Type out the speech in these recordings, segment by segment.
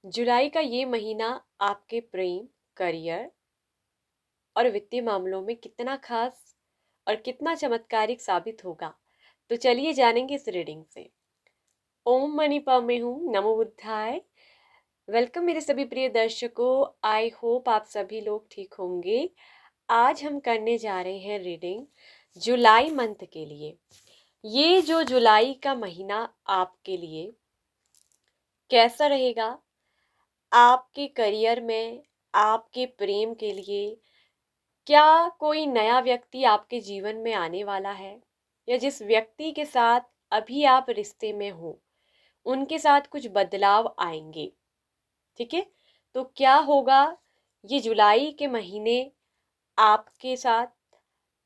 जुलाई का ये महीना आपके प्रेम, करियर और वित्तीय मामलों में कितना खास और कितना चमत्कारिक साबित होगा। तो चलिए जानेंगे इस रीडिंग से। ओम मणिपा में हूँ, नमो बुद्धाय। वेलकम मेरे सभी प्रिय दर्शकों। आई होप आप सभी लोग ठीक होंगे। आज हम करने जा रहे हैं रीडिंग जुलाई मंथ के लिए। ये जो जुलाई का महीना आपके लिए कैसा रहेगा, आपके करियर में, आपके प्रेम के लिए, क्या कोई नया व्यक्ति आपके जीवन में आने वाला है, या जिस व्यक्ति के साथ अभी आप रिश्ते में हो उनके साथ कुछ बदलाव आएंगे। ठीक है, तो क्या होगा, ये जुलाई के महीने आपके साथ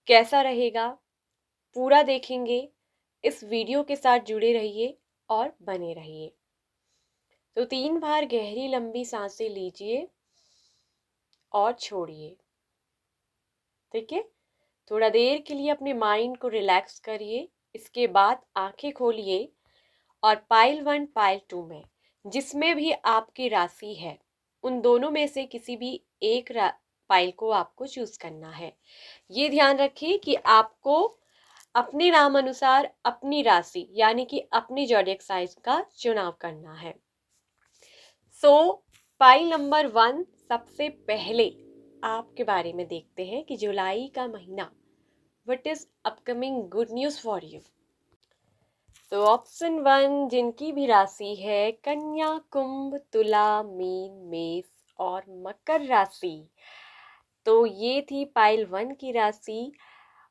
कैसा रहेगा, पूरा देखेंगे। इस वीडियो के साथ जुड़े रहिए और बने रहिए। तो 3 बार गहरी लंबी सांसें लीजिए और छोड़िए। ठीक है, थोड़ा देर के लिए अपने माइंड को रिलैक्स करिए। इसके बाद आंखें खोलिए और पाइल 1 पाइल 2 में जिसमें भी आपकी राशि है उन दोनों में से किसी भी एक पाइल को आपको चूज करना है। ये ध्यान रखिए कि आपको अपने नाम अनुसार अपनी राशि यानी कि अपनी ज़ोडिएक साइज का चुनाव करना है। पाइल नंबर 1, सबसे पहले आपके बारे में देखते हैं कि जुलाई का महीना what is upcoming good news for you. तो ऑप्शन 1, जिनकी भी राशि है कन्या, कुंभ, तुला, मीन, मेष और मकर राशि, तो ये थी पाइल 1 की राशि।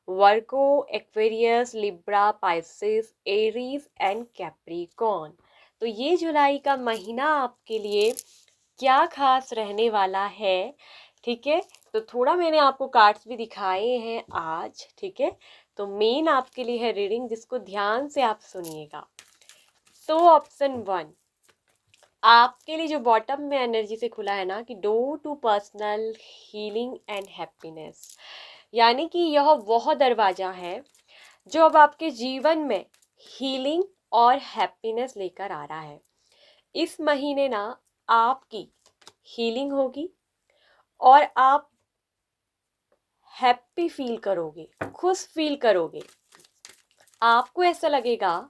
Virgo, Aquarius, Libra, Pisces, Aries and Capricorn. तो ये जुलाई का महीना आपके लिए क्या खास रहने वाला है। ठीक है, तो थोड़ा मैंने आपको कार्ड्स भी दिखाए हैं आज। ठीक है, तो मेन आपके लिए है रीडिंग जिसको ध्यान से आप सुनिएगा। तो ऑप्शन 1 आपके लिए जो बॉटम में एनर्जी से खुला है ना कि door to personal healing and happiness, यानी कि यह वह दरवाजा है जो अब आपके जीवन में हीलिंग और हैप्पीनेस लेकर आ रहा है। इस महीने ना आपकी हीलिंग होगी और आप हैप्पी फील करोगे, खुश फील करोगे। आपको ऐसा लगेगा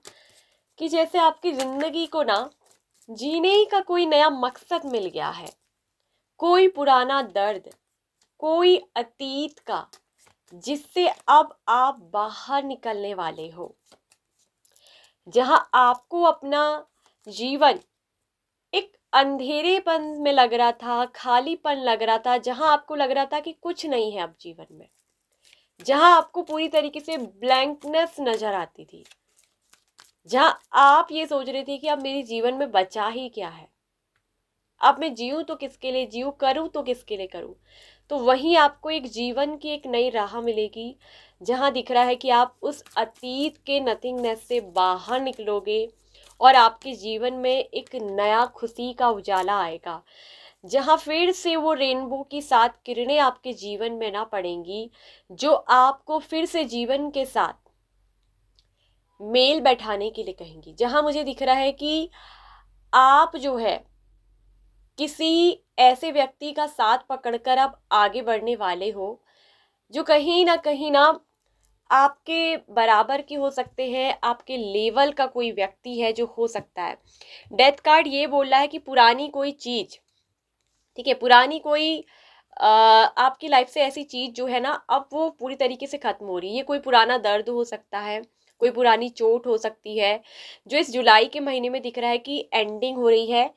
कि जैसे आपकी जिंदगी को ना जीने का कोई नया मकसद मिल गया है। कोई पुराना दर्द, कोई अतीत का जिससे अब आप बाहर निकलने वाले हो, जहां आपको अपना जीवन एक अंधेरेपन में लग रहा था, खालीपन लग रहा था, जहां आपको लग रहा था कि कुछ नहीं है अब जीवन में, जहां आपको पूरी तरीके से ब्लैंकनेस नजर आती थी, जहां आप ये सोच रहे थे कि अब मेरे जीवन में बचा ही क्या है, अब मैं जीऊं तो किसके लिए जीऊं, करूं तो किसके लिए करूं। तो वहीं आपको एक जीवन की एक नई राह मिलेगी, जहां दिख रहा है कि आप उस अतीत के नथिंगनेस से बाहर निकलोगे और आपके जीवन में एक नया खुशी का उजाला आएगा, जहां फिर से वो रेनबो की 7 किरणें आपके जीवन में ना पड़ेंगी, जो आपको फिर से जीवन के साथ मेल बैठाने के लिए कहेंगी। जहां मुझे दिख रहा है कि आप जो है किसी ऐसे व्यक्ति का साथ पकड़कर आप आगे बढ़ने वाले हो जो कहीं ना आपके बराबर के हो सकते हैं, आपके लेवल का कोई व्यक्ति है जो हो सकता है। डेथ कार्ड ये बोल रहा है कि पुरानी कोई चीज, ठीक है, पुरानी कोई आपकी लाइफ से ऐसी चीज जो है ना अब वो पूरी तरीके से खत्म हो रही है। ये कोई पुराना दर्द हो सकता है, कोई पुरानी चोट हो सकती है, जो इस जुलाई के महीने में दिख रहा है कि एंडिंग हो रही है,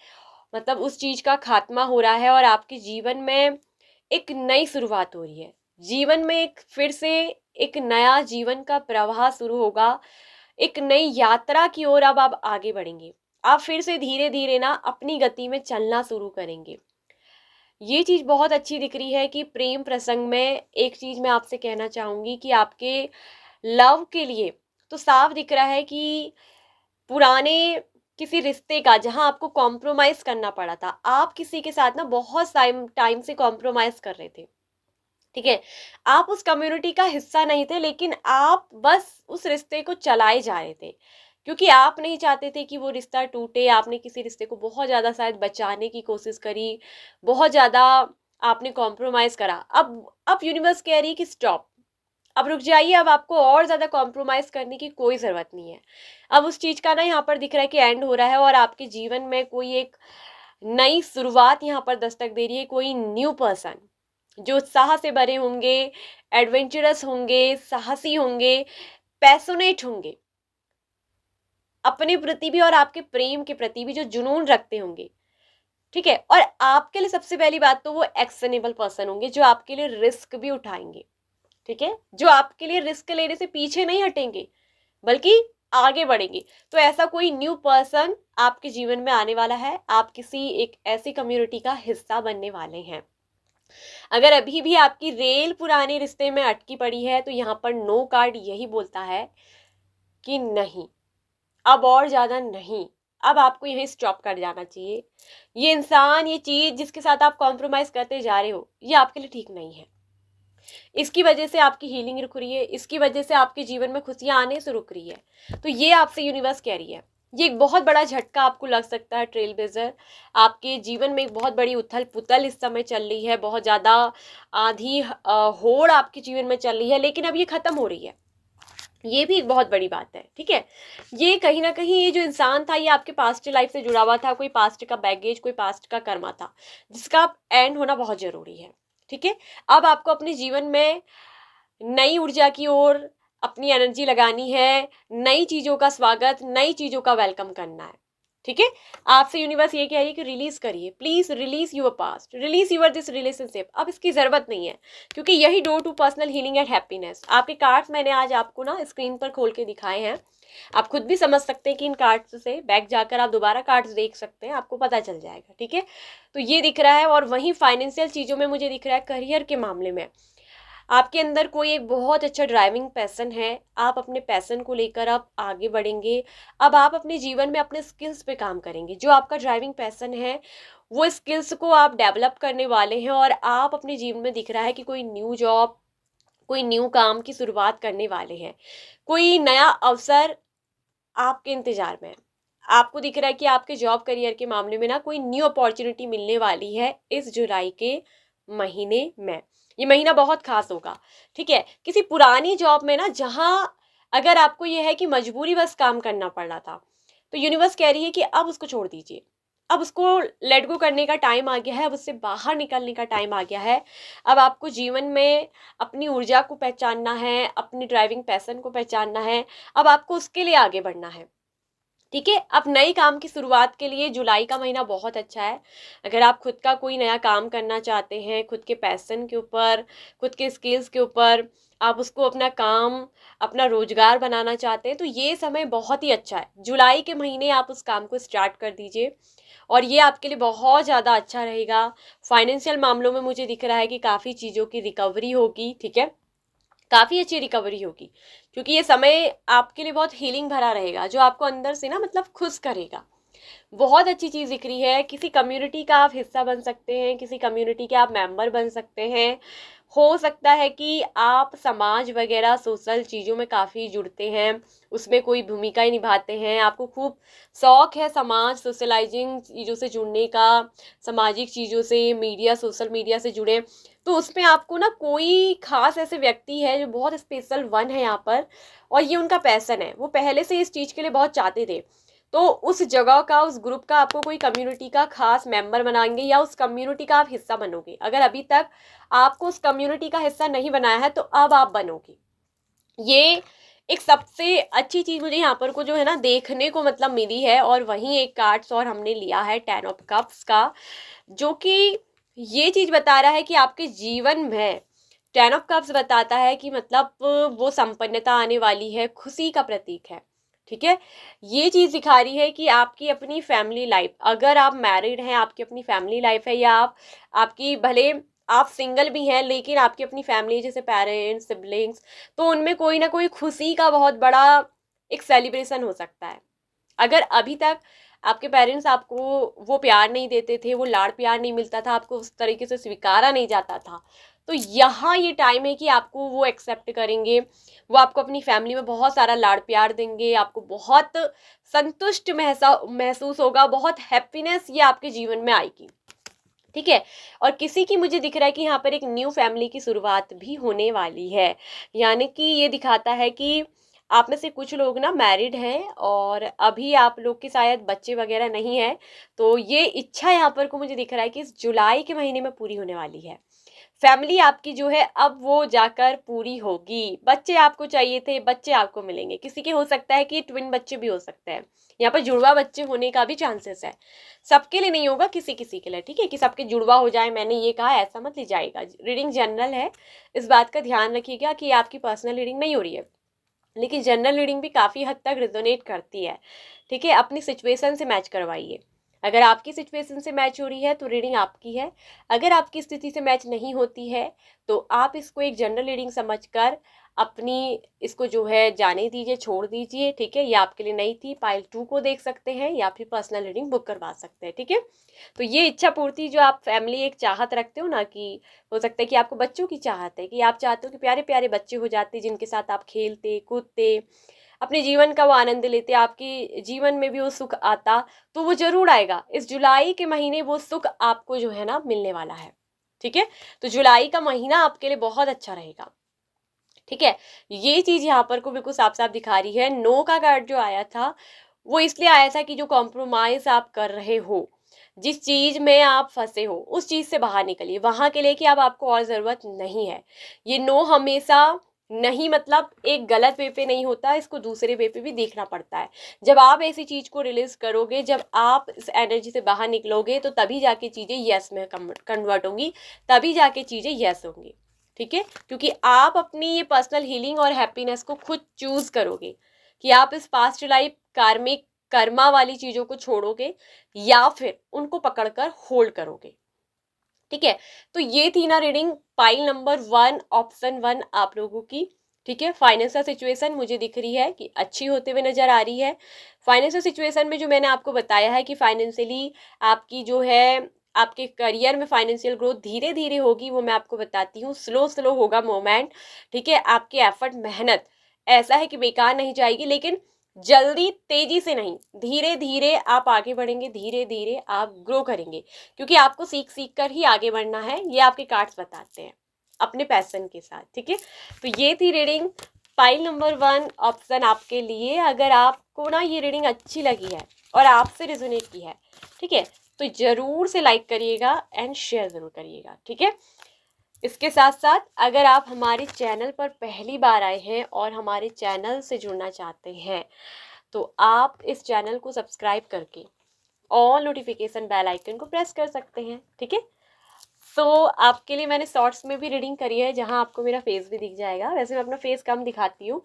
मतलब उस चीज का खात्मा हो रहा है और आपके जीवन में एक नई शुरुआत हो रही है। जीवन में एक फिर से एक नया जीवन का प्रवाह शुरू होगा, एक नई यात्रा की ओर अब आप आगे बढ़ेंगे। आप फिर से धीरे धीरे ना अपनी गति में चलना शुरू करेंगे। ये चीज बहुत अच्छी दिख रही है कि प्रेम प्रसंग में एक चीज मैं आपसे कहना चाहूंगी कि आपके लव के लिए तो साफ दिख रहा है कि पुराने किसी रिश्ते का जहां आपको कॉम्प्रोमाइज करना पड़ा था, आप किसी के साथ ना बहुत टाइम से कॉम्प्रोमाइज कर रहे थे। ठीक है, आप उस कम्युनिटी का हिस्सा नहीं थे, लेकिन आप बस उस रिश्ते को चलाए जा रहे थे क्योंकि आप नहीं चाहते थे कि वो रिश्ता टूटे, आपने किसी रिश्ते को बहुत ज़्यादा शायद बचाने की कोशिश करी, बहुत ज़्यादा आपने कॉम्प्रोमाइज़ करा। अब यूनिवर्स कह रही है कि स्टॉप, अब रुक जाइए, अब आपको और ज़्यादा कॉम्प्रोमाइज़ करने की कोई ज़रूरत नहीं है। अब उस चीज़ का ना यहाँ पर दिख रहा है कि एंड हो रहा है और आपके जीवन में कोई एक नई शुरुआत यहाँ पर दस्तक दे रही है, कोई न्यू पर्सन जो उत्साह से भरे होंगे, एडवेंचरस होंगे, साहसी होंगे, पैशनेट होंगे, अपने प्रति भी और आपके प्रेम के प्रति भी जो जुनून रखते होंगे, ठीक है। और आपके लिए सबसे पहली बात तो वो एक्शनेबल पर्सन होंगे जो आपके लिए रिस्क भी उठाएंगे, ठीक है, जो आपके लिए रिस्क लेने से पीछे नहीं हटेंगे बल्कि आगे बढ़ेंगे। तो ऐसा कोई न्यू पर्सन आपके जीवन में आने वाला है, आप किसी एक ऐसी कम्युनिटी का हिस्सा बनने वाले हैं। अगर अभी भी आपकी रेल पुराने रिश्ते में अटकी पड़ी है तो यहाँ पर नो कार्ड यही बोलता है कि नहीं, अब और ज़्यादा नहीं, अब आपको यहीं स्टॉप कर जाना चाहिए। ये इंसान, ये चीज़ जिसके साथ आप कॉम्प्रोमाइज़ करते जा रहे हो, ये आपके लिए ठीक नहीं है। इसकी वजह से आपकी हीलिंग रुक रही है, इसकी वजह से आपके जीवन में खुशियाँ आने से रुक रही है। तो ये आपसे यूनिवर्स कह रही है। ये एक बहुत बड़ा झटका आपको लग सकता है ट्रेल ब्लेजर। आपके जीवन में एक बहुत बड़ी उथल पुथल इस समय चल रही है, बहुत ज़्यादा आंधी होड़ आपके जीवन में चल रही है, लेकिन अब ये खत्म हो रही है। ये भी एक बहुत बड़ी बात है, ठीक है। ये कहीं ना कहीं ये जो इंसान था, ये आपके पास्ट लाइफ से जुड़ा हुआ था, कोई पास्ट का बैगेज, कोई पास्ट का कर्मा था जिसका एंड होना बहुत जरूरी है, ठीक है। अब आपको अपने जीवन में नई ऊर्जा की ओर अपनी एनर्जी लगानी है, नई चीजों का स्वागत, नई चीजों का वेलकम करना है, ठीक है। आपसे यूनिवर्स ये कह रही है कि रिलीज करिए, please release your past, release your this relationship. अब इसकी जरूरत नहीं है, क्योंकि यही door to personal healing and happiness. आपके कार्ड्स मैंने आज आपको ना स्क्रीन पर खोल के दिखाए हैं, आप खुद भी समझ सकते हैं कि इन कार्ड्स से बैक जाकर आप दोबारा कार्ड्स देख सकते हैं, आपको पता चल जाएगा, ठीक है। तो ये दिख रहा है, और वहीं फाइनेंशियल चीज़ों में मुझे दिख रहा है, करियर के मामले में आपके अंदर कोई एक बहुत अच्छा ड्राइविंग पैशन है, आप अपने पैशन को लेकर आप आगे बढ़ेंगे। अब आप अपने जीवन में अपने स्किल्स पे काम करेंगे, जो आपका ड्राइविंग पैशन है वो स्किल्स को आप डेवलप करने वाले हैं, और आप अपने जीवन में दिख रहा है कि कोई न्यू जॉब, कोई न्यू काम की शुरुआत करने वाले हैं, कोई नया अवसर आपके इंतजार में है। आपको दिख रहा है कि आपके जॉब करियर के मामले में ना कोई न्यू अपॉर्चुनिटी मिलने वाली है इस जुलाई के महीने में। ये महीना बहुत खास होगा, ठीक है। किसी पुरानी जॉब में ना, जहां अगर आपको यह है कि मजबूरी बस काम करना पड़ रहा था, तो यूनिवर्स कह रही है कि अब उसको छोड़ दीजिए, अब उसको लेट गो करने का टाइम आ गया है, अब उससे बाहर निकलने का टाइम आ गया है। अब आपको जीवन में अपनी ऊर्जा को पहचानना है, अपनी ड्राइविंग पैशन को पहचानना है, अब आपको उसके लिए आगे बढ़ना है, ठीक है। अब नए काम की शुरुआत के लिए जुलाई का महीना बहुत अच्छा है। अगर आप खुद का कोई नया काम करना चाहते हैं, खुद के पैशन के ऊपर, खुद के स्किल्स के ऊपर, आप उसको अपना काम, अपना रोजगार बनाना चाहते हैं, तो ये समय बहुत ही अच्छा है। जुलाई के महीने आप उस काम को स्टार्ट कर दीजिए, और ये आपके लिए बहुत ज़्यादा अच्छा रहेगा। फाइनेंशियल मामलों में मुझे दिख रहा है कि काफ़ी चीज़ों की रिकवरी होगी, ठीक है, काफ़ी अच्छी रिकवरी होगी, क्योंकि ये समय आपके लिए बहुत हीलिंग भरा रहेगा, जो आपको अंदर से ना मतलब खुश करेगा। बहुत अच्छी चीज़ दिख रही है। किसी कम्युनिटी का आप हिस्सा बन सकते हैं, किसी कम्युनिटी के आप मेंबर बन सकते हैं। हो सकता है कि आप समाज वगैरह सोशल चीज़ों में काफ़ी जुड़ते हैं, उसमें कोई भूमिका ही निभाते हैं, आपको खूब शौक है समाज सोशलाइजिंग चीज़ों से जुड़ने का, सामाजिक चीज़ों से, मीडिया, सोशल मीडिया से जुड़े। तो उसमें आपको ना कोई खास ऐसे व्यक्ति है जो बहुत स्पेशल वन है यहाँ पर, और ये उनका पैशन है, वो पहले से इस चीज़ के लिए बहुत चाहते थे। तो उस जगह का, उस ग्रुप का आपको कोई कम्युनिटी का खास मेंबर बनाएंगे, या उस कम्युनिटी का आप हिस्सा बनोगे। अगर अभी तक आपको उस कम्युनिटी का हिस्सा नहीं बनाया है तो अब आप बनोगे। ये एक सबसे अच्छी चीज मुझे यहाँ पर को जो है ना देखने को मतलब मिली है। और वहीं एक कार्ड्स और हमने लिया है 10 ऑफ कप्स का, जो कि ये चीज बता रहा है कि आपके जीवन में 10 ऑफ कप्स बताता है कि मतलब वो संपन्नता आने वाली है, खुशी का प्रतीक है, ठीक है। ये चीज दिखा रही है कि आपकी अपनी फैमिली लाइफ, अगर आप मैरिड हैं, आपकी अपनी फैमिली लाइफ है, या आप आपकी भले आप सिंगल भी हैं लेकिन आपकी अपनी फैमिली जैसे पेरेंट्स, सिबलिंग्स, तो उनमें कोई ना कोई खुशी का बहुत बड़ा एक सेलिब्रेशन हो सकता है। अगर अभी तक आपके पेरेंट्स आपको वो प्यार नहीं देते थे, वो लाड़ प्यार नहीं मिलता था, आपको उस तरीके से स्वीकारा नहीं जाता था, तो यहाँ ये टाइम है कि आपको वो एक्सेप्ट करेंगे, वो आपको अपनी फैमिली में बहुत सारा लाड़ प्यार देंगे, आपको बहुत संतुष्ट महसूस होगा, बहुत हैप्पीनेस ये आपके जीवन में आएगी। ठीक है। और किसी की मुझे दिख रहा है कि यहाँ पर एक न्यू फैमिली की शुरुआत भी होने वाली है, यानी कि ये दिखाता है कि आप में से कुछ लोग ना मैरिड हैं और अभी आप लोग की शायद बच्चे वगैरह नहीं है, तो ये इच्छा यहाँ पर को मुझे दिख रहा है कि इस जुलाई के महीने में पूरी होने वाली है। फैमिली आपकी जो है अब वो जाकर पूरी होगी। बच्चे आपको चाहिए थे, बच्चे आपको मिलेंगे। किसी के हो सकता है कि ट्विन बच्चे भी हो सकते हैं, यहाँ पर जुड़वा बच्चे होने का भी चांसेस है। सबके लिए नहीं होगा, किसी किसी के लिए, ठीक है, कि सबके जुड़वा हो जाए, मैंने ये कहा ऐसा मत लीजिएगा। रीडिंग जनरल है, इस बात का ध्यान रखिएगा कि आपकी पर्सनल रीडिंग नहीं हो रही है, लेकिन जनरल रीडिंग भी काफ़ी हद तक रिजोनेट करती है। ठीक है, अपनी सिचुएशन से मैच करवाइए। अगर आपकी सिचुएशन से मैच हो रही है तो रीडिंग आपकी है, अगर आपकी स्थिति से मैच नहीं होती है तो आप इसको एक जनरल रीडिंग समझकर अपनी इसको जो है जाने दीजिए, छोड़ दीजिए। ठीक है, ये आपके लिए नहीं थी। पाइल 2 को देख सकते हैं या फिर पर्सनल रीडिंग बुक करवा सकते हैं। ठीक है, तो ये इच्छा पूर्ति जो आप फैमिली एक चाहत रखते हो ना, कि हो सकता है कि आपको बच्चों की चाहत है, कि आप चाहते हो कि प्यारे प्यारे बच्चे हो जाते जिनके साथ आप खेलते कूदते, अपने जीवन का वो आनंद लेते, आपके जीवन में भी वो सुख आता, तो वो जरूर आएगा। इस जुलाई के महीने वो सुख आपको जो है ना मिलने वाला है। ठीक है, तो जुलाई का महीना आपके लिए बहुत अच्छा रहेगा। ठीक है, ये चीज यहाँ पर को बिल्कुल साफ साफ दिखा रही है। नो का कार्ड जो आया था वो इसलिए आया था कि जो कॉम्प्रोमाइज आप कर रहे हो, जिस चीज में आप फंसे हो, उस चीज से बाहर निकलिए, वहां के लिए कि अब आपको और जरूरत नहीं है। ये नो हमेशा नहीं मतलब एक गलत वे पे नहीं होता, इसको दूसरे वे पे भी देखना पड़ता है। जब आप ऐसी चीज को रिलीज करोगे, जब आप इस एनर्जी से बाहर निकलोगे, तो तभी जाके चीजें यस में कन्वर्ट होंगी, तभी जाके चीजें यस होंगी। ठीक है, क्योंकि आप अपनी ये पर्सनल हीलिंग और हैप्पीनेस को खुद चूज करोगे कि आप इस पास्ट लाइफ कार्मिक कर्मा वाली चीजों को छोड़ोगे या फिर उनको पकड़कर होल्ड करोगे। ठीक है, तो ये थी ना रीडिंग पाइल नंबर 1, ऑप्शन 1 आप लोगों की। ठीक है, फाइनेंशियल सिचुएशन मुझे दिख रही है कि अच्छी होते हुए नजर आ रही है। फाइनेंशियल सिचुएशन में जो मैंने आपको बताया है कि फाइनेंशियली आपकी जो है, आपके करियर में फाइनेंशियल ग्रोथ धीरे धीरे होगी, वो मैं आपको बताती हूँ। स्लो स्लो होगा मोमेंट। ठीक है, आपकी एफर्ट मेहनत ऐसा है कि बेकार नहीं जाएगी, लेकिन जल्दी तेजी से नहीं, धीरे धीरे आप आगे बढ़ेंगे, धीरे धीरे आप ग्रो करेंगे, क्योंकि आपको सीख सीख कर ही आगे बढ़ना है, ये आपके कार्ड्स बताते हैं अपने पैशन के साथ। ठीक है, तो ये थी रीडिंग पाइल नंबर 1 ऑप्शन आपके लिए। अगर आपको ना ये रीडिंग अच्छी लगी है और आपसे रिजोनेट की है, ठीक है, तो जरूर से लाइक करिएगा एंड शेयर जरूर करिएगा। ठीक है, इसके साथ साथ अगर आप हमारे चैनल पर पहली बार आए हैं और हमारे चैनल से जुड़ना चाहते हैं, तो आप इस चैनल को सब्सक्राइब करके ऑल नोटिफिकेशन बेल आइकन को प्रेस कर सकते हैं। ठीक है, तो आपके लिए मैंने शॉर्ट्स में भी रीडिंग करी है, जहां आपको मेरा फेस भी दिख जाएगा। वैसे मैं अपना फेस कम दिखाती हूँ,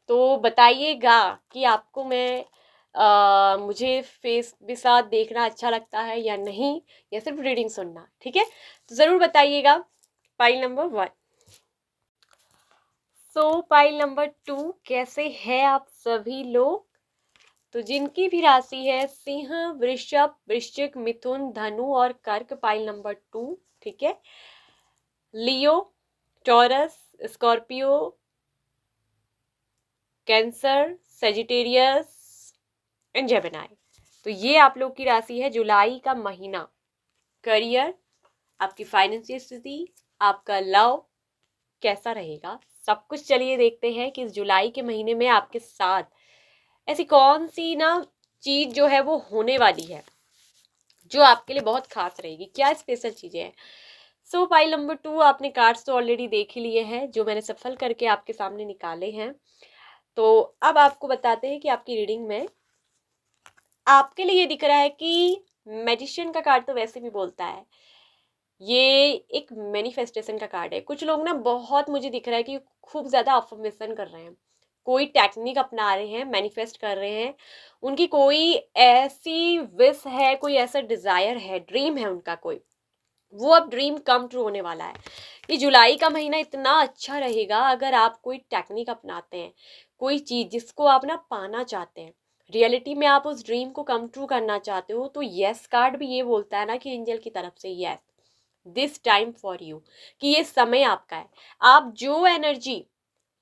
तो बताइएगा कि आपको मैं मुझे फेस के साथ देखना अच्छा लगता है या नहीं, या सिर्फ रीडिंग सुनना। ठीक है, तो ज़रूर बताइएगा। Pile number 1। पाइल नंबर 2, कैसे हैं आप सभी लोग? तो जिनकी भी राशि है सिंह, वृषभ, वृश्चिक, मिथुन, धनु और कर्क, पाइल नंबर 2। ठीक है, Leo, Taurus, Scorpio, Cancer, Sagittarius and Gemini, तो ये आप लोग की राशि है। जुलाई का महीना, करियर, आपकी फाइनेंशियल स्थिति, आपका लव कैसा रहेगा, सब कुछ चलिए देखते हैं कि इस जुलाई के महीने में आपके साथ ऐसी कौन सी ना चीज जो है वो होने वाली है, जो आपके लिए बहुत खास रहेगी। क्या स्पेशल चीजें हैं? पाइल नंबर 2, आपने कार्ड्स तो ऑलरेडी देख ही लिए हैं, जो मैंने सफल करके आपके सामने निकाले हैं। तो अब आपको बताते हैं कि आपकी रीडिंग में आपके लिए ये दिख रहा है कि मैजिशियन का कार्ड तो वैसे भी बोलता है, ये एक मैनिफेस्टेशन का कार्ड है। कुछ लोग ना बहुत, मुझे दिख रहा है कि खूब ज़्यादा अफर्मेशन कर रहे हैं, कोई टेक्निक अपना रहे हैं, मैनिफेस्ट कर रहे हैं। उनकी कोई ऐसी विश है, कोई ऐसा डिज़ायर है, ड्रीम है उनका कोई, वो अब ड्रीम कम ट्रू होने वाला है। ये जुलाई का महीना इतना अच्छा रहेगा अगर आप कोई टेक्निक अपनाते हैं, कोई चीज़ जिसको आप ना पाना चाहते हैं, रियलिटी में आप उस ड्रीम को कम ट्रू करना चाहते हो, तो यस कार्ड भी ये बोलता है ना कि एंजल की तरफ से yes, this time for you, कि ये समय आपका है। आप जो एनर्जी,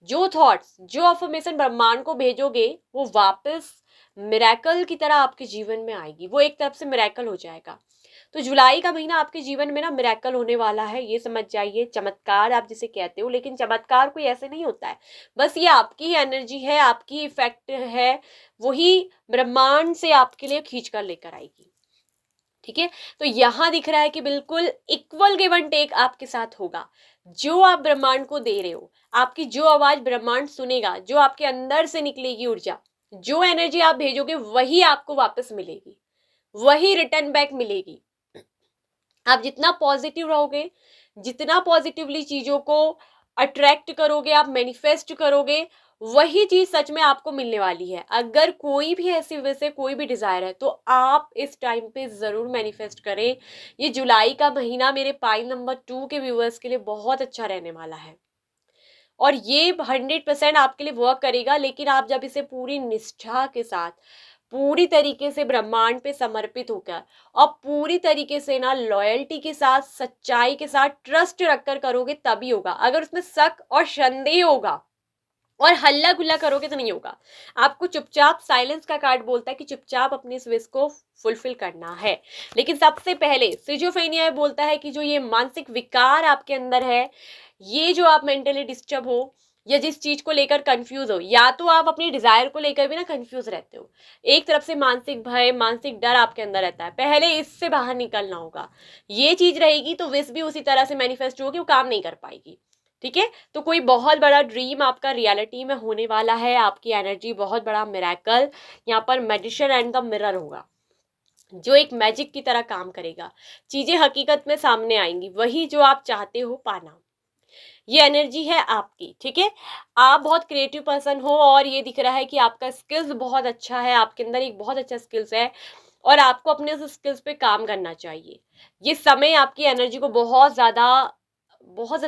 जो थॉट्स, जो अफर्मेशन ब्रह्मांड को भेजोगे वो वापस मिरेकल की तरह आपके जीवन में आएगी, वो एक तरफ से मिरेकल हो जाएगा। तो जुलाई का महीना आपके जीवन में ना मिरेकल होने वाला है, ये समझ जाइए। चमत्कार आप जिसे कहते हो, लेकिन चमत्कार कोई ऐसे नहीं होता है, बस ये आपकी ही एनर्जी है, आपकी इफेक्ट है, वही ब्रह्मांड से आपके लिए खींच कर लेकर आएगी। ठीक है, तो यहां दिख रहा है कि बिल्कुल इक्वल गिव एंड टेक आपके साथ होगा। जो आप ब्रह्मांड को दे रहे हो, आपकी जो आवाज ब्रह्मांड सुनेगा, जो आपके अंदर से निकलेगी ऊर्जा, जो एनर्जी आप भेजोगे वही आपको वापस मिलेगी, वही रिटर्न बैक मिलेगी। आप जितना पॉजिटिव रहोगे, जितना पॉजिटिवली चीजों को अट्रैक्ट करोगे, आप मैनिफेस्ट करोगे, वही चीज सच में आपको मिलने वाली है। अगर कोई भी ऐसी वैसे कोई भी डिजायर है तो आप इस टाइम पे जरूर मैनिफेस्ट करें। ये जुलाई का महीना मेरे पाइल नंबर 2 के व्यूअर्स के लिए बहुत अच्छा रहने वाला है और ये 100% आपके लिए वर्क करेगा। लेकिन आप जब इसे पूरी निष्ठा के साथ, पूरी तरीके से ब्रह्मांड पे समर्पित होकर और पूरी तरीके से ना लॉयल्टी के साथ, सच्चाई के साथ, ट्रस्ट रखकर करोगे तभी होगा। अगर उसमें शक और संदेह होगा और हल्ला गुल्ला करोगे तो नहीं होगा। आपको चुपचाप, साइलेंस का कार्ड बोलता है कि चुपचाप अपनी इस विश को फुलफिल करना है। लेकिन सबसे पहले सिजोफ्रेनिया बोलता है कि जो ये मानसिक विकार आपके अंदर है, ये जो आप मेंटली डिस्टर्ब हो या जिस चीज को लेकर कंफ्यूज हो, या तो आप अपनी डिजायर को लेकर भी ना कंफ्यूज रहते हो, एक तरफ से मानसिक भय, मानसिक डर आपके अंदर रहता है, पहले इससे बाहर निकलना होगा। ये चीज रहेगी तो विश भी उसी तरह से मैनिफेस्ट होगी, वो काम नहीं कर पाएगी। ठीक है, तो कोई बहुत बड़ा ड्रीम आपका रियलिटी में होने वाला है, आपकी एनर्जी बहुत बड़ा मिरेकल, यहाँ पर मेडिसिन एंड द मिरर होगा जो एक मैजिक की तरह काम करेगा। चीजें हकीकत में सामने आएंगी, वही जो आप चाहते हो पाना। ये एनर्जी है आपकी। ठीक है, आप बहुत क्रिएटिव पर्सन हो और ये दिख रहा है कि आपका स्किल्स बहुत अच्छा है, आपके अंदर एक बहुत अच्छा स्किल्स है और आपको अपने उस स्किल्स पे काम करना चाहिए। ये समय आपकी एनर्जी को बहुत ज्यादा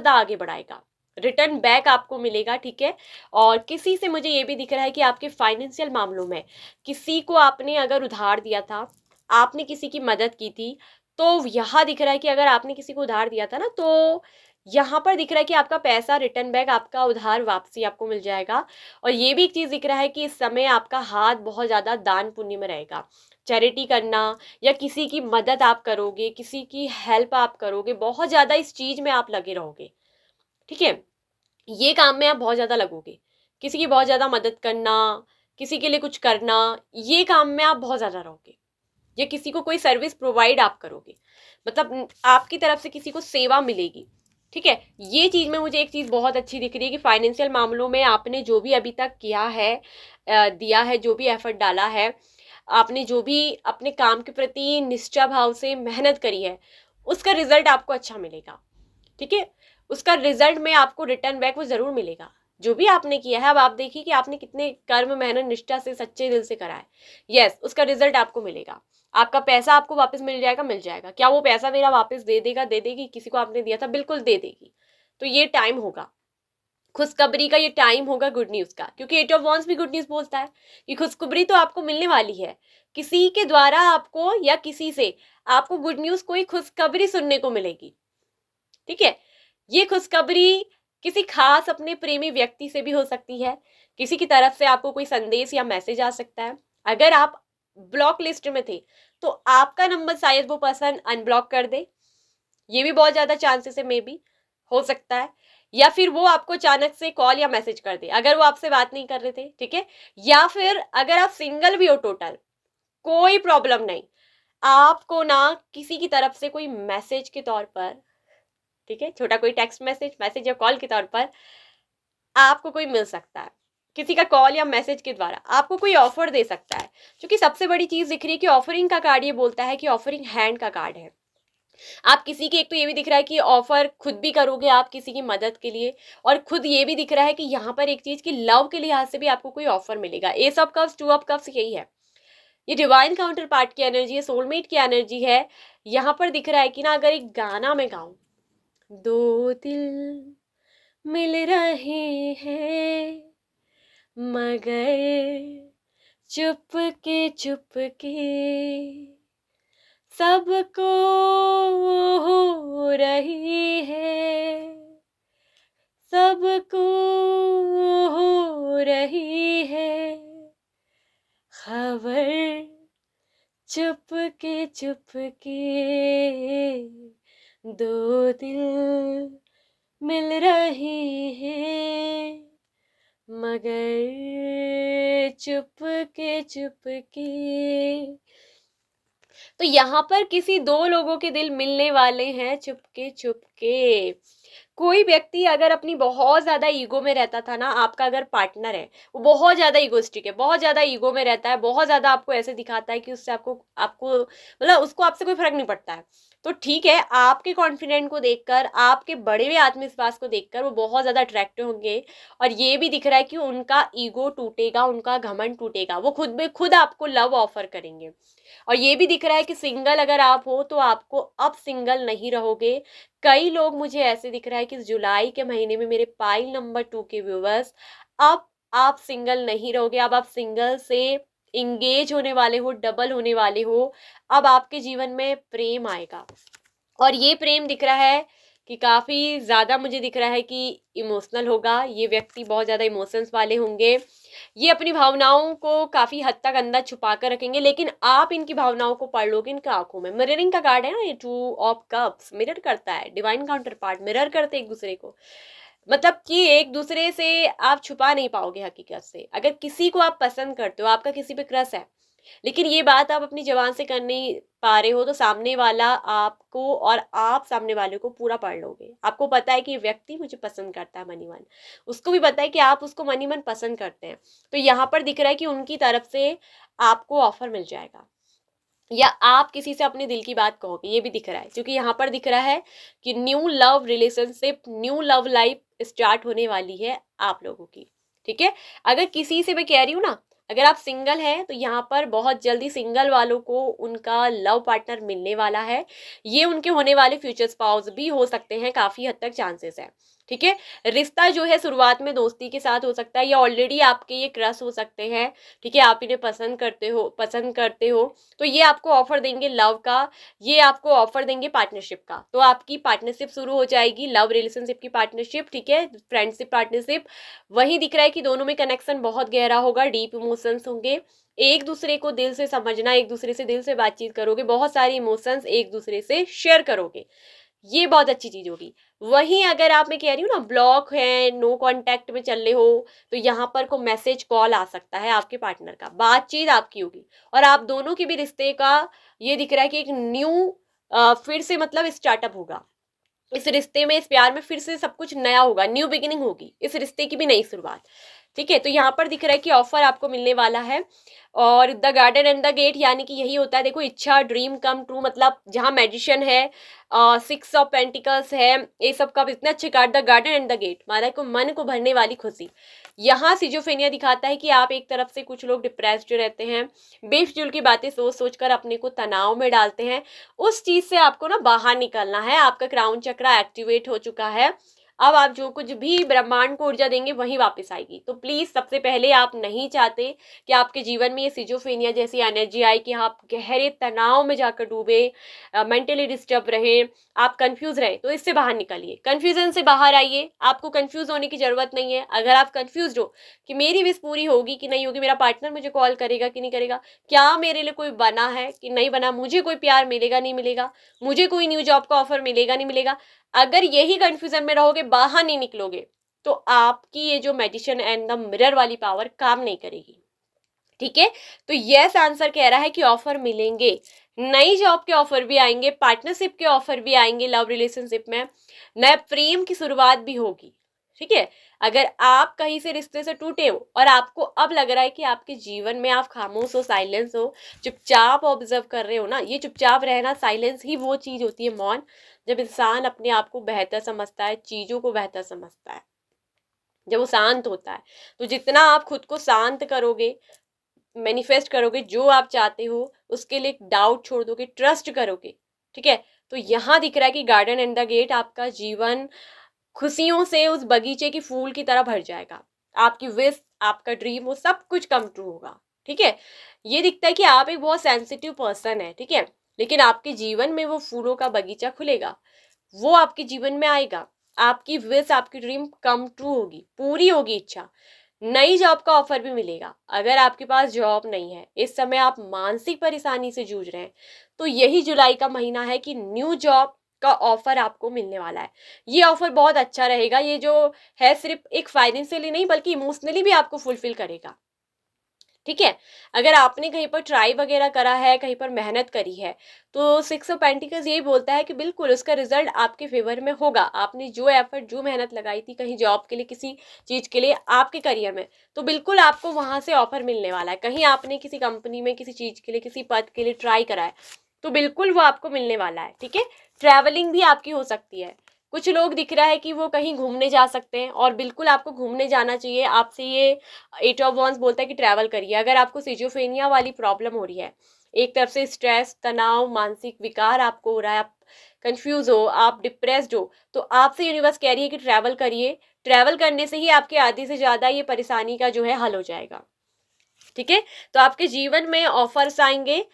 आगे बढ़ाएगा, रिटर्न बैक आपको मिलेगा। ठीक है, और किसी से मुझे ये भी दिख रहा है कि आपके फाइनेंशियल मामलों में किसी को आपने अगर उधार दिया था, आपने किसी की मदद की थी, तो यहाँ दिख रहा है कि अगर आपने किसी को उधार दिया था ना, तो यहाँ पर दिख रहा है कि आपका पैसा रिटर्न बैक, आपका उधार वापसी आपको मिल जाएगा। और ये भी एक चीज दिख रहा है कि इस समय आपका हाथ बहुत ज्यादा दान पुण्य में रहेगा। चैरिटी करना या किसी की मदद आप करोगे, किसी की हेल्प आप करोगे, बहुत ज्यादा इस चीज में आप लगे रहोगे। ठीक है, ये काम में आप बहुत ज्यादा लगोगे, किसी की बहुत ज्यादा मदद करना, किसी के लिए कुछ करना, ये काम में आप बहुत ज्यादा रहोगे। या किसी को कोई सर्विस प्रोवाइड आप करोगे, मतलब आपकी तरफ से किसी को सेवा मिलेगी। ठीक है, ये चीज में मुझे एक चीज बहुत अच्छी दिख रही है कि फाइनेंशियल मामलों में आपने जो भी अभी तक किया है, दिया है, जो भी एफर्ट डाला है, आपने जो भी अपने काम के प्रति निष्ठा भाव से मेहनत करी है, उसका रिजल्ट आपको अच्छा मिलेगा। ठीक है, उसका रिजल्ट में आपको रिटर्न बैक वो जरूर मिलेगा, जो भी आपने किया है। अब आप देखिए कि आपने कितने कर्म, मेहनत, निष्ठा से, सच्चे दिल से करा है। यस, उसका रिजल्ट आपको मिलेगा। आपका पैसा आपको वापस मिल जाएगा, मिल जाएगा। क्या वो पैसा मेरा वापस दे देगा, दे देगी? किसी को आपने दिया था, बिल्कुल दे देगी। तो ये टाइम होगा खुशखबरी का, ये टाइम होगा गुड न्यूज का, क्योंकि एट ऑफ वॉन्स भी गुड न्यूज बोलता है कि खुशखबरी तो आपको मिलने वाली है। किसी के द्वारा आपको या किसी से आपको गुड न्यूज, कोई खुशखबरी सुनने को मिलेगी। ठीक है, ये खुशखबरी किसी खास अपने प्रेमी व्यक्ति से भी हो सकती है, किसी की तरफ से आपको कोई संदेश या मैसेज आ सकता है। अगर आप ब्लॉक लिस्ट में थे तो आपका नंबर शायद वो पर्सन अनब्लॉक कर दे, ये भी बहुत ज्यादा चांसेस है, मे बी हो सकता है। या फिर वो आपको अचानक से कॉल या मैसेज कर दे अगर वो आपसे बात नहीं कर रहे थे। ठीक है, या फिर अगर आप सिंगल भी हो टोटल, कोई प्रॉब्लम नहीं, आपको ना किसी की तरफ से कोई मैसेज के तौर पर, ठीक है, छोटा कोई टेक्स्ट मैसेज, मैसेज या कॉल के तौर पर आपको कोई मिल सकता है। किसी का कॉल या मैसेज के द्वारा आपको कोई ऑफर दे सकता है। क्योंकि सबसे बड़ी चीज दिख रही है कि ऑफरिंग का कार्ड ये बोलता है कि ऑफरिंग हैंड का कार्ड है। आप किसी के, एक तो ये भी दिख रहा है कि ऑफर खुद भी करोगे आप किसी की मदद के लिए, और खुद ये भी दिख रहा है कि यहाँ पर एक चीज की लव के लिहाज से भी आपको कोई ऑफर मिलेगा। S of cups, two of cups, यही है। ये डिवाइन काउंटर पार्ट की एनर्जी है, सोलमेट की एनर्जी है। यहाँ पर दिख रहा है कि ना, अगर एक गाना मैं गाऊं, दो दिल मिल रहे हैं मगर चुपके सबको हो दो दिल मिल रहे हैं, मगर चुपके चुपके। तो यहाँ पर किसी दो लोगों के दिल मिलने वाले हैं चुपके चुपके। कोई व्यक्ति अगर अपनी बहुत ज्यादा ईगो में रहता था ना, आपका अगर पार्टनर है वो बहुत ज्यादा ईगोस्टिक है, बहुत ज्यादा ईगो में रहता है, बहुत ज्यादा आपको ऐसे दिखाता है कि उससे आपको आपको मतलब उसको आपसे कोई फर्क नहीं पड़ता है, तो ठीक है, आपके कॉन्फिडेंट को देखकर, आपके बढ़े हुए आत्मविश्वास को देखकर वो बहुत ज्यादा अट्रैक्टिव होंगे। और ये भी दिख रहा है कि उनका ईगो टूटेगा, उनका घमंड टूटेगा, वो खुद में खुद आपको लव ऑफर करेंगे। और ये भी दिख रहा है कि सिंगल अगर आप हो तो आपको अब सिंगल नहीं रहोगे। कई लोग मुझे ऐसे दिख रहा है कि जुलाई के महीने में, मेरे पाइल नंबर 2 के व्यूवर्स, अब आप सिंगल नहीं रहोगे, अब आप सिंगल से इंगेज होने वाले हो, डबल होने वाले हो। अब आपके जीवन में प्रेम आएगा, और ये प्रेम दिख रहा है कि काफी ज्यादा मुझे दिख रहा है कि इमोशनल होगा। ये व्यक्ति बहुत ज्यादा इमोशंस वाले होंगे, ये अपनी भावनाओं को काफी हद तक अंदर छुपा कर रखेंगे, लेकिन आप इनकी भावनाओं को पढ़ लोगे इनकी आंखों में। मिररिंग का कार्ड है ना ये, 2 ऑफ कप्स मिरर करता है, डिवाइन काउंटर पार्ट मिरर करते एक दूसरे को, मतलब कि एक दूसरे से आप छुपा नहीं पाओगे हकीकत से। अगर किसी को आप पसंद करते हो, आपका किसी पे क्रश है, लेकिन ये बात आप अपनी जबान से कर नहीं पा रहे हो, तो सामने वाला आपको और आप सामने वाले को पूरा पढ़ लोगे। आपको पता है कि ये व्यक्ति मुझे पसंद करता है मनी मन, उसको भी पता है कि आप उसको मनी मन पसंद करते हैं। तो यहाँ पर दिख रहा है कि उनकी तरफ से आपको ऑफर मिल जाएगा, या आप किसी से अपने दिल की बात कहोगे, ये भी दिख रहा है। क्योंकि यहाँ पर दिख रहा है कि new love relationship, new love life start होने वाली है आप लोगों की। ठीक है, अगर किसी से मैं कह रही हूँ ना, अगर आप सिंगल हैं तो यहाँ पर बहुत जल्दी सिंगल वालों को उनका लव पार्टनर मिलने वाला है। ये उनके होने वाले फ्यूचर स्पाउस भी हो सकते हैं, काफी हद तक चांसेस है। ठीक है, रिश्ता जो है शुरुआत में दोस्ती के साथ हो सकता है, या ऑलरेडी आपके ये क्रश हो सकते हैं। ठीक है, आप इन्हें पसंद करते हो, तो ये आपको ऑफर देंगे लव का, ये आपको ऑफर देंगे पार्टनरशिप का। तो आपकी पार्टनरशिप शुरू हो जाएगी, लव रिलेशनशिप की पार्टनरशिप, ठीक है, फ्रेंडशिप पार्टनरशिप। वही दिख रहा है कि दोनों में कनेक्शन बहुत गहरा होगा, डीप इमोशंस होंगे, एक दूसरे को दिल से समझना, एक दूसरे से दिल से बातचीत करोगे, बहुत सारे इमोशंस एक दूसरे से शेयर करोगे, ये बहुत अच्छी चीज होगी। वहीं अगर आप, मैं कह रही हूँ ना, ब्लॉक है, नो कांटेक्ट में चल रहे हो, तो यहाँ पर को मैसेज कॉल आ सकता है आपके पार्टनर का, बातचीत आपकी होगी, और आप दोनों के भी रिश्ते का ये दिख रहा है कि एक न्यू फिर से मतलब स्टार्टअप होगा। इस रिश्ते में, इस प्यार में फिर से सब कुछ नया होगा, न्यू बिगिनिंग होगी, इस रिश्ते की भी नई शुरुआत। ठीक है, तो यहाँ पर दिख रहा है कि ऑफर आपको मिलने वाला है। और the garden and the gate, यानी कि यही होता है, देखो, इच्छा, ड्रीम कम ट्रू, मतलब जहाँ मैजिशियन है, 6 ऑफ पेंटिकल्स है, ये सब का इतने अच्छे card, the garden and the gate, माना को मन को भरने वाली खुशी। यहाँ सिजोफेनिया दिखाता है कि आप एक तरफ से, कुछ लोग डिप्रेस्ड रहते हैं, बेफिजूल की बातें सोच सोच कर अपने को तनाव में डालते हैं, उस चीज से आपको ना बाहर निकलना है। आपका क्राउन चक्रा एक्टिवेट हो चुका है, अब आप जो कुछ भी ब्रह्मांड को ऊर्जा देंगे वही वापस आएगी। तो प्लीज, सबसे पहले, आप नहीं चाहते कि आपके जीवन में ये सिजोफेनिया जैसी एनर्जी आए कि आप गहरे तनाव में जाकर डूबे, मेंटली डिस्टर्ब रहे, आप कंफ्यूज रहे, तो इससे बाहर निकलिए, कंफ्यूजन से बाहर आइए। आपको कंफ्यूज होने की जरूरत नहीं है। अगर आप कंफ्यूज हो कि मेरी विश पूरी होगी कि नहीं होगी, मेरा पार्टनर मुझे कॉल करेगा कि नहीं करेगा, क्या मेरे लिए कोई बना है कि नहीं बना, मुझे कोई प्यार मिलेगा नहीं मिलेगा, मुझे कोई न्यू जॉब का ऑफर मिलेगा नहीं मिलेगा, अगर यही कंफ्यूजन में रहोगे, बाहर नहीं निकलोगे, तो आपकी ये जो मेडिसिन एंड द मिरर वाली पावर काम नहीं करेगी। ठीक है, तो यस आंसर कह रहा है कि ऑफर मिलेंगे, नई जॉब के ऑफर भी आएंगे, पार्टनरशिप के ऑफर भी आएंगे, लव रिलेशनशिप में नए प्रेम की शुरुआत भी होगी। ठीक है, अगर आप कहीं से रिश्ते से टूटे हो और आपको अब लग रहा है कि आपके जीवन में आप खामोश हो, साइलेंस हो, चुपचाप ऑब्जर्व कर रहे हो ना, ये चुपचाप रहना, साइलेंस ही वो चीज होती है, मौन, जब इंसान अपने आप को बेहतर समझता है, चीजों को बेहतर समझता है, जब वो शांत होता है। तो जितना आप खुद को शांत करोगे, मैनिफेस्ट करोगे जो आप चाहते हो, उसके लिए डाउट छोड़ दोगे, ट्रस्ट करोगे। ठीक है, तो यहाँ दिख रहा है कि गार्डन एंड द गेट, आपका जीवन खुशियों से उस बगीचे की फूल की तरह भर जाएगा। आपकी विश, आपका ड्रीम, वो सब कुछ कम ट्रू होगा। ठीक है, ये दिखता है कि आप एक बहुत सेंसिटिव पर्सन है, ठीक है, लेकिन आपके जीवन में वो फूलों का बगीचा खुलेगा, वो आपके जीवन में आएगा, आपकी विश, आपकी ड्रीम कम ट्रू होगी, पूरी होगी इच्छा। नई जॉब का ऑफर भी मिलेगा। अगर आपके पास जॉब नहीं है, इस समय आप मानसिक परेशानी से जूझ रहे हैं, तो यही जुलाई का महीना है कि न्यू जॉब का ऑफर आपको मिलने वाला है। ये ऑफर बहुत अच्छा रहेगा, ये जो है सिर्फ एक फाइनेंशियली नहीं बल्कि इमोशनली भी आपको फुलफिल करेगा। ठीक है, अगर आपने कहीं पर ट्राई वगैरह करा है, कहीं पर मेहनत करी है, तो सिक्स ऑफ पेंटिकल्स यही बोलता है कि बिल्कुल उसका रिजल्ट आपके फेवर में होगा। आपने जो एफर्ट, जो मेहनत लगाई थी कहीं जॉब के लिए, किसी चीज़ के लिए, आपके करियर में, तो बिल्कुल आपको वहाँ से ऑफर मिलने वाला है। कहीं आपने किसी कंपनी में किसी चीज़ के लिए, किसी पद के लिए ट्राई करा है, तो बिल्कुल वो आपको मिलने वाला है। ठीक है, ट्रैवलिंग भी आपकी हो सकती है। कुछ लोग दिख रहा है कि वो कहीं घूमने जा सकते हैं, और बिल्कुल आपको घूमने जाना चाहिए। आपसे ये एट ऑफ वॉन्स बोलता है कि ट्रैवल करिए। अगर आपको सिजोफ्रेनिया वाली प्रॉब्लम हो रही है, एक तरफ से स्ट्रेस, तनाव, मानसिक विकार आपको हो रहा है, आप कंफ्यूज हो, आप डिप्रेस्ड हो, तो आपसे यूनिवर्स कह रही है कि ट्रैवल करिए। ट्रैवल करने से ही आपके आधे से ज़्यादा ये परेशानी का जो है हल हो जाएगा। ठीक है, तो आपके जीवन में ऑफर्स आएंगे।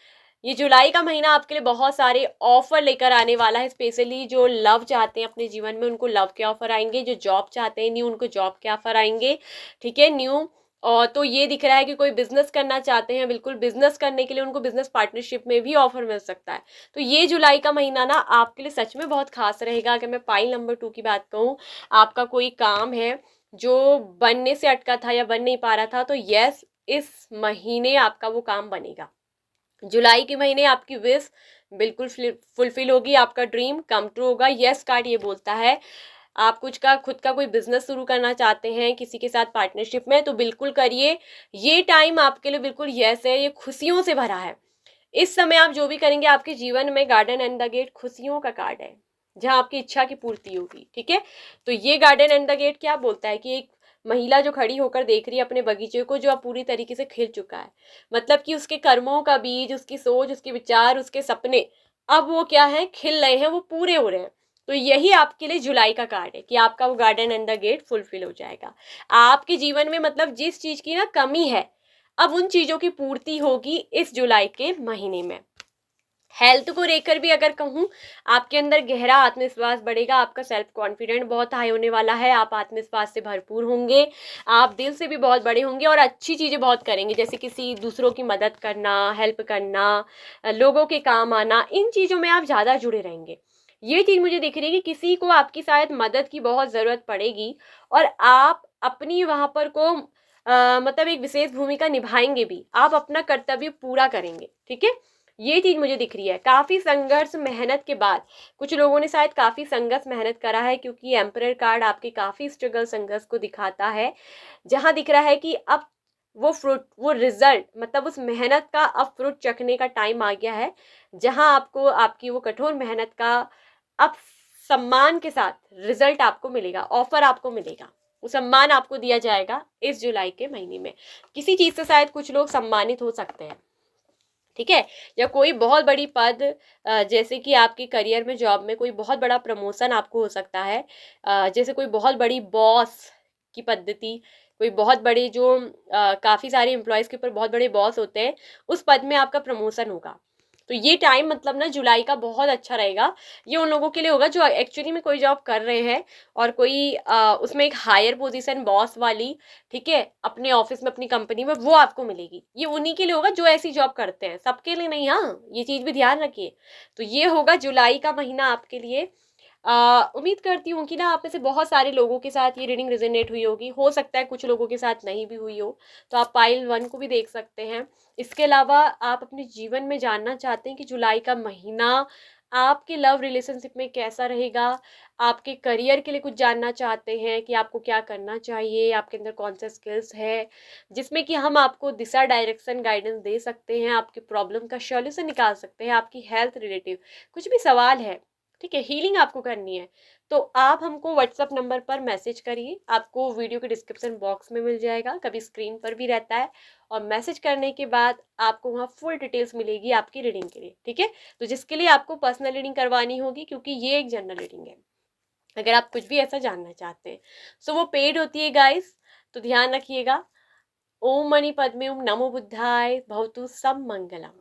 ये जुलाई का महीना आपके लिए बहुत सारे ऑफर लेकर आने वाला है। स्पेशली जो लव चाहते हैं अपने जीवन में, उनको लव के ऑफर आएंगे। जो जॉब चाहते हैं न्यू, उनको जॉब के ऑफर आएंगे। ठीक है, न्यू। और तो ये दिख रहा है कि कोई बिजनेस करना चाहते हैं, बिल्कुल बिजनेस करने के लिए उनको बिजनेस पार्टनरशिप में भी ऑफर मिल सकता है। तो ये जुलाई का महीना ना आपके लिए सच में बहुत खास रहेगा। अगर मैं पाइल नंबर 2 की बात कहूँ, आपका कोई काम है जो बनने से अटका था या बन नहीं पा रहा था, तो यस, इस महीने आपका वो काम बनेगा। जुलाई के महीने आपकी विश बिल्कुल फुलफिल होगी, आपका ड्रीम कम ट्रू होगा। यस कार्ड ये बोलता है आप कुछ का खुद का कोई बिजनेस शुरू करना चाहते हैं किसी के साथ पार्टनरशिप में, तो बिल्कुल करिए। ये टाइम आपके लिए बिल्कुल यस है, ये खुशियों से भरा है। इस समय आप जो भी करेंगे, आपके जीवन में गार्डन एंड द गेट खुशियों का कार्ड है, जहां आपकी इच्छा की पूर्ति होगी। ठीक है, तो ये गार्डन एंड द गेट क्या बोलता है कि एक महिला जो खड़ी होकर देख रही है अपने बगीचे को, जो अब पूरी तरीके से खिल चुका है, मतलब कि उसके कर्मों का बीज, उसकी सोच, उसके विचार, उसके सपने, अब वो क्या है, खिल रहे हैं, वो पूरे हो रहे हैं। तो यही आपके लिए जुलाई का कार्ड है कि आपका वो garden and the gate fulfil हो जाएगा। आपके जीवन में मतलब जिस चीज की ना कमी है, अब उन चीजों की पूर्ति होगी इस जुलाई के महीने में। हेल्थ को लेकर भी अगर कहूँ, आपके अंदर गहरा आत्मविश्वास बढ़ेगा, आपका सेल्फ कॉन्फिडेंट बहुत हाई होने वाला है, आप आत्मविश्वास से भरपूर होंगे, आप दिल से भी बहुत बड़े होंगे और अच्छी चीज़ें बहुत करेंगे, जैसे किसी दूसरों की मदद करना, हेल्प करना, लोगों के काम आना, इन चीज़ों में आप ज़्यादा जुड़े रहेंगे। ये चीज़ मुझे दिख रही है कि किसी को आपकी शायद मदद की बहुत ज़रूरत पड़ेगी, और आप अपनी वहाँ पर को मतलब एक विशेष भूमिका निभाएंगे भी, आप अपना कर्तव्य पूरा करेंगे। ठीक है, ये चीज मुझे दिख रही है। काफी संघर्ष मेहनत के बाद, कुछ लोगों ने शायद काफी संघर्ष मेहनत करा है, क्योंकि एम्परर कार्ड आपके काफी स्ट्रगल संघर्ष को दिखाता है, जहां दिख रहा है कि अब वो फ्रूट, वो रिजल्ट, मतलब उस मेहनत का अब फ्रूट चखने का टाइम आ गया है, जहां आपको आपकी वो कठोर मेहनत का अब सम्मान के साथ रिजल्ट आपको मिलेगा, ऑफर आपको मिलेगा, वो सम्मान आपको दिया जाएगा इस जुलाई के महीने में। किसी चीज से शायद कुछ लोग सम्मानित हो सकते हैं। ठीक है, या कोई बहुत बड़ी पद, जैसे कि आपके करियर में, जॉब में कोई बहुत बड़ा प्रमोशन आपको हो सकता है, जैसे कोई बहुत बड़ी बॉस की पद्धति, कोई बहुत बड़े जो काफ़ी सारे एम्प्लॉयज़ के ऊपर बहुत बड़े बॉस होते हैं, उस पद में आपका प्रमोशन होगा। तो ये टाइम मतलब ना जुलाई का बहुत अच्छा रहेगा। ये उन लोगों के लिए होगा जो एक्चुअली में कोई जॉब कर रहे हैं, और कोई उसमें एक हायर पोजीशन बॉस वाली, ठीक है, अपने ऑफिस में, अपनी कंपनी में, वो आपको मिलेगी। ये उन्हीं के लिए होगा जो ऐसी जॉब करते हैं, सबके लिए नहीं। हाँ, ये चीज़ भी ध्यान रखिए। तो ये होगा जुलाई का महीना आपके लिए। उम्मीद करती हूँ कि ना आप में से बहुत सारे लोगों के साथ ये रीडिंग रेजोनेट हुई होगी। हो सकता है कुछ लोगों के साथ नहीं भी हुई हो, तो आप पाइल 1 को भी देख सकते हैं। इसके अलावा आप अपने जीवन में जानना चाहते हैं कि जुलाई का महीना आपके लव रिलेशनशिप में कैसा रहेगा, आपके करियर के लिए कुछ जानना चाहते हैं कि आपको क्या करना चाहिए, आपके अंदर कौन सा स्किल्स है जिसमें कि हम आपको दिशा, डायरेक्शन, गाइडेंस दे सकते हैं, आपके प्रॉब्लम का सॉल्यूशन निकाल सकते हैं, आपकी हेल्थ रिलेटिव कुछ भी सवाल है, ठीक है, हीलिंग आपको करनी है, तो आप हमको व्हाट्सअप नंबर पर मैसेज करिए। आपको वीडियो के डिस्क्रिप्शन बॉक्स में मिल जाएगा, कभी स्क्रीन पर भी रहता है, और मैसेज करने के बाद आपको वहाँ फुल डिटेल्स मिलेगी आपकी रीडिंग के लिए। ठीक है, तो जिसके लिए आपको पर्सनल रीडिंग करवानी होगी, क्योंकि ये एक जनरल रीडिंग है, अगर आप कुछ भी ऐसा जानना चाहते हैं। सो वो पेड होती है गाइस, तो ध्यान रखिएगा। ओम मणि पद्मे ओम नमो बुद्धाय भवतु सब मंगलम।